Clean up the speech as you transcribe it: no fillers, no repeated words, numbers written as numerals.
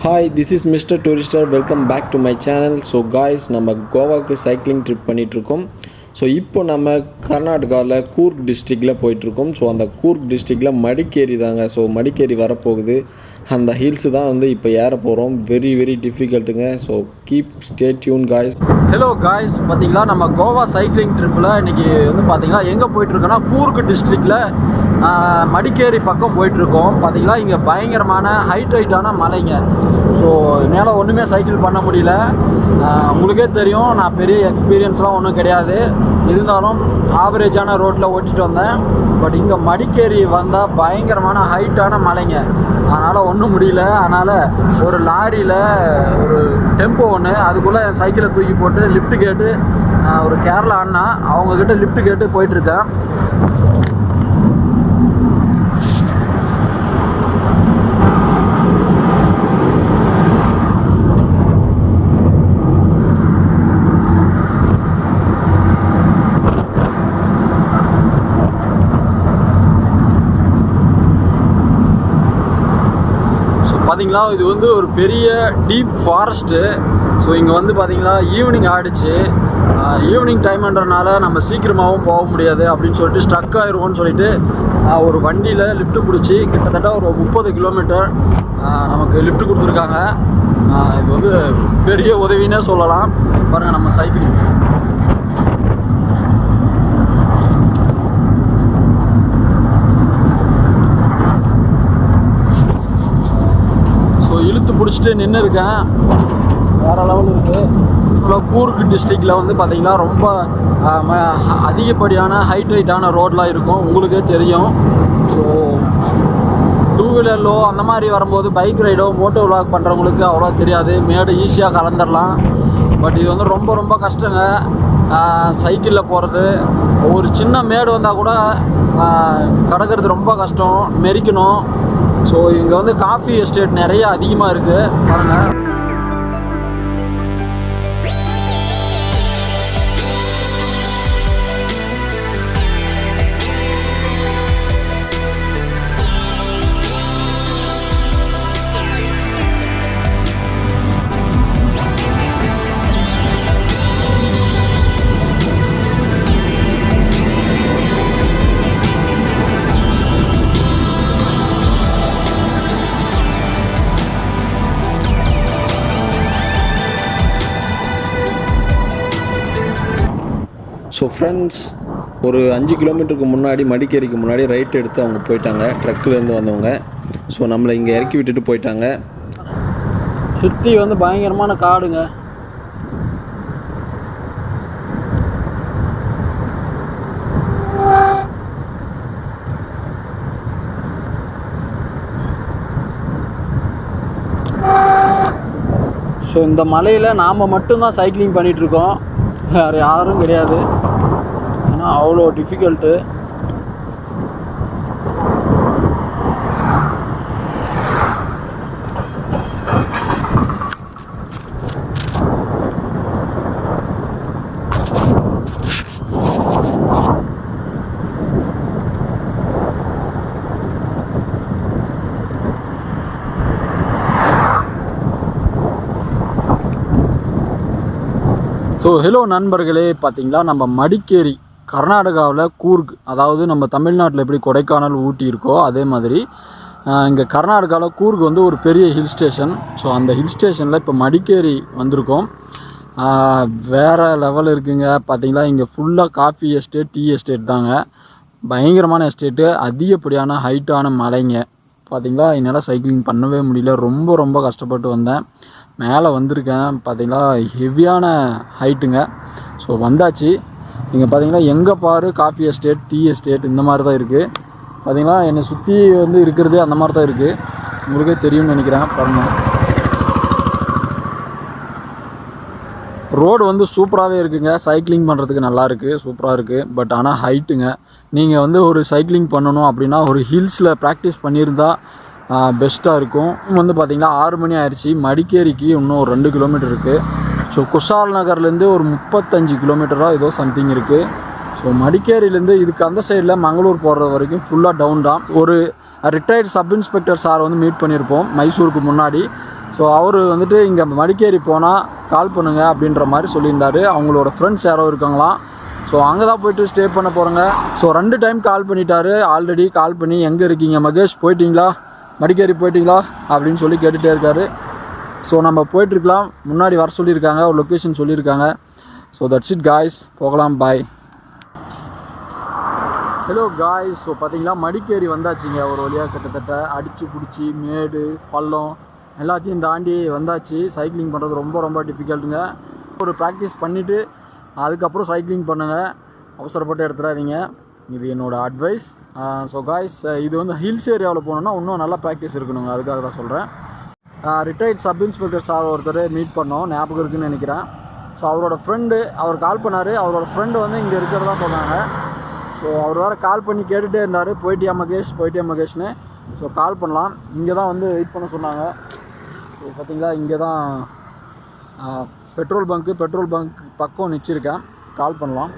Hi, this is Mr. Tourister. Welcome back to my channel. So guys, நம்ம கோவாக்கு cycling trip பண்ணிகிட்ருக்கோம். So இப்போ நம்ம கர்நாடகாவில் கூர்க் டிஸ்ட்ரிக்டில் போயிட்டுருக்கோம். ஸோ அந்த கூர்க் டிஸ்ட்ரிக்டில் மடிக்கேரி தாங்க. ஸோ மடிக்கேரி வரப்போகுது. அந்த ஹில்ஸு தான் வந்து இப்போ ஏற போகிறோம். வெரி டிஃபிகல்ட்டுங்க. So keep stay tune guys. Hello guys, பார்த்தீங்களா நம்ம கோவா சைக்கிளிங் ட்ரிப்பில் இன்றைக்கி வந்து பார்த்தீங்கன்னா எங்கே போயிட்டுருக்கோன்னா கூர்க் டிஸ்ட்ரிக்டில் மடிக்கேரி பக்கம் போயிட்டுருக்கோம். பார்த்தீங்களா இங்கே பயங்கரமான ஹைட்டான மலைங்க. ஸோ என்னால் ஒன்றுமே சைக்கிள் பண்ண முடியல. உங்களுக்கே தெரியும், நான் பெரிய எக்ஸ்பீரியன்ஸ்லாம் ஒன்றும் கிடையாது. இருந்தாலும் ஆவரேஜான ரோட்டில் ஓட்டிகிட்டு வந்தேன். பட் இங்கே மடிக்கேரி வந்தால் பயங்கரமான ஹைட்டான மலைங்க. அதனால் ஒன்றும் முடியல. அதனால் ஒரு லாரியில் ஒரு டெம்போ ஒன்று, அதுக்குள்ளே என் சைக்கிளை தூக்கி போட்டு லிஃப்ட்டு கேட்டு ஒரு கேரளா அண்ணா அவங்கக்கிட்ட லிஃப்ட்டு கேட்டு போயிட்டுருக்கேன். பார்த்தீங்களா, இது வந்து ஒரு பெரிய டீப் ஃபாரஸ்ட்டு. ஸோ இங்கே வந்து பார்த்தீங்களா ஈவினிங் ஆகிடுச்சு. ஈவினிங் டைம்ன்றனால நம்ம சீக்கிரமாகவும் போக முடியாது அப்படின்னு சொல்லிட்டு ஸ்ட்ரக் ஆயிடுவோம்னு சொல்லிட்டு ஒரு வண்டியில் லிஃப்ட்டு பிடிச்சி கிட்டத்தட்ட ஒரு 30 கிலோமீட்டர் நமக்கு லிஃப்ட் கொடுத்துருக்காங்க. இது வந்து பெரிய உதவினே சொல்லலாம். பாருங்கள் நம்ம சைக்கிள் இழுத்து பிடிச்சிட்டு நின்று இருக்கேன். வேறு லெவல் இருக்குது. கூர்க் டிஸ்ட்ரிக்டில் வந்து பார்த்திங்கன்னா ரொம்ப அதிகப்படியான ஹைட்டான ரோடெலாம் இருக்கும், உங்களுக்கே தெரியும். ஸோ டூ வீலர்லோ அந்த மாதிரி வரும்போது பைக் ரைடோ மோட்டோ விளாக் பண்ணுறவங்களுக்கு அவ்வளோ தெரியாது, மேடு ஈஸியாக கலந்துடலாம். பட் இது வந்து ரொம்ப கஷ்டங்க சைக்கிளில் போகிறது. ஒரு சின்ன மேடு வந்தால் கூட கடக்கிறது ரொம்ப கஷ்டம், மெரிக்கணும். ஸோ இங்கே வந்து காஃபி எஸ்டேட் நிறைய அதிகமாக இருக்குது பாருங்கள். ஸோ ஃப்ரெண்ட்ஸ், ஒரு 5 கிலோமீட்டருக்கு முன்னாடி மடிக்கேரிக்கு முன்னாடி ரைட் எடுத்து அவங்க போயிட்டாங்க, ட்ரக்கிலேருந்து வந்தவங்க. ஸோ நம்மளை இங்கே இறக்கி விட்டுட்டு போயிட்டாங்க. சுற்றி வந்து பயங்கரமான காடுங்க. ஸோ இந்த மலையில் நாம் மட்டும்தான் சைக்கிளிங் பண்ணிகிட்ருக்கோம், வேறு யாரும் கிடையாது. ஏன்னா அவ்வளோ டிஃபிகல்ட்டு. ஸோ ஹலோ நண்பர்களே, பார்த்தீங்களா நம்ம மடிக்கேரி கர்நாடகாவில் கூர்க், அதாவது நம்ம தமிழ்நாட்டில் எப்படி கொடைக்கானல் ஊட்டி இருக்கோ அதே மாதிரி இங்கே கர்நாடகாவில் கூர்க் வந்து ஒரு பெரிய ஹில் ஸ்டேஷன். ஸோ அந்த ஹில் ஸ்டேஷனில் இப்போ மடிக்கேரி வந்திருக்கோம். வேறு லெவல் இருக்குங்க. பார்த்தீங்களா இங்கே ஃபுல்லாக காஃபி எஸ்டேட், டீ எஸ்டேட் தாங்க. பயங்கரமான எஸ்டேட்டு, அதிகப்படியான ஹைட்டான மலைங்க. பார்த்தீங்களா என்னால் சைக்கிளிங் பண்ணவே முடியல, ரொம்ப கஷ்டப்பட்டு வந்தேன். மேலே வந்திருக்கேன். பார்த்தீங்களா ஹெவியான ஹைட்டுங்க. ஸோ வந்தாச்சு. இங்கே பார்த்தீங்கன்னா எங்கே பாரு காஃபி எஸ்டேட், டீ எஸ்டேட் இந்த மாதிரி தான் இருக்குது. பார்த்தீங்களா என்னை சுற்றி வந்து இருக்கிறது அந்த மாதிரி தான் இருக்குது, உங்களுக்கே தெரியும்னு நினைக்கிறேன். பாருங்கள், ரோடு வந்து சூப்பராகவே இருக்குங்க. சைக்கிளிங் பண்ணுறதுக்கு நல்லா இருக்குது, சூப்பராக இருக்குது. பட் ஆனால் ஹைட்டுங்க. நீங்கள் வந்து ஒரு சைக்கிளிங் பண்ணணும் அப்படின்னா ஒரு ஹில்ஸில் ப்ராக்டிஸ் பண்ணியிருந்தால் பெஸ்ட்டாக இருக்கும். வந்து பார்த்திங்கன்னா 6 மணி ஆயிடுச்சு. மடிக்கேரிக்கு இன்னும் ஒரு 2 கிலோமீட்டர் இருக்குது. ஸோ குஷால் நகர்லேருந்து ஒரு 35 கிலோமீட்டராக ஏதோ சம்திங் இருக்குது. ஸோ மடிக்கேரியிலேருந்து இதுக்கு அந்த சைடில் மங்களூர் போகிறது வரைக்கும் ஃபுல்லாக டவுன் தான். ஒரு ரிட்டையர்ட் சப் இன்ஸ்பெக்டர் சார் வந்து மீட் பண்ணியிருப்போம் மைசூருக்கு முன்னாடி. ஸோ அவர் வந்துட்டு இங்கே மடிக்கேரி போனால் கால் பண்ணுங்கள் அப்படின்ற மாதிரி சொல்லியிருந்தார். அவங்களோட ஃப்ரெண்ட்ஸ் யாரோ இருக்காங்களாம். ஸோ அங்கே தான் போய்ட்டு ஸ்டே பண்ண போகிறோங்க. ஸோ 2 டைம் கால் பண்ணிட்டாரு. ஆல்ரெடி கால் பண்ணி எங்கே இருக்கீங்க மகேஷ், போயிட்டீங்களா, மடிக்கேரி போயிட்டீங்களா அப்படின்னு சொல்லி கேட்டுகிட்டே இருக்காரு. ஸோ நம்ம போயிட்டுருக்கலாம். முன்னாடி வர சொல்லியிருக்காங்க, ஒரு லொக்கேஷன் சொல்லியிருக்காங்க. ஸோ தட்ஸ் இட் காய்ஸ், போகலாம், பாய். ஹலோ காய்ஸ், ஸோ பார்த்தீங்களா மடிக்கேரி வந்தாச்சுங்க. ஒரு வழியாக கிட்டத்தட்ட அடித்து பிடிச்சி மேடு பள்ளம் எல்லாத்தையும் தாண்டி வந்தாச்சு. சைக்கிளிங் பண்ணுறது ரொம்ப ரொம்ப டிஃபிகல்ட்டுங்க. ஒரு ப்ராக்டிஸ் பண்ணிவிட்டு அதுக்கப்புறம் சைக்கிளிங் பண்ணுங்கள், அவசரப்பட்டு எடுத்துடாதீங்க. இது என்னோடய அட்வைஸ். ஸோ காய்ஸ், இது வந்து ஹில்ஸ் ஏரியாவில் போனோன்னா இன்னும் நல்லா ப்ராக்டிஸ் இருக்கணுங்க. அதுக்காக தான் சொல்கிறேன். ரிட்டையர்ட் சப் இன்ஸ்பெக்டர் சார் ஒருத்தர் மீட் பண்ணோம், ஞாபகம் இருக்குதுன்னு நினைக்கிறேன். ஸோ அவரோட ஃப்ரெண்டு, அவர் கால் பண்ணார். அவரோட ஃப்ரெண்டு வந்து இங்கே இருக்கிறதா சொன்னாங்க. ஸோ அவர் வேறு கால் பண்ணி கேட்டுகிட்டே இருந்தார், போயிட்டியா மகேஷ்னு. ஸோ கால் பண்ணலாம். இங்கே தான் வந்து வெயிட் பண்ண சொன்னாங்க. ஸோ பார்த்தீங்களா, இங்கே தான் பெட்ரோல் பங்க் பக்கம் நிச்சிருக்கேன். கால் பண்ணலாம்.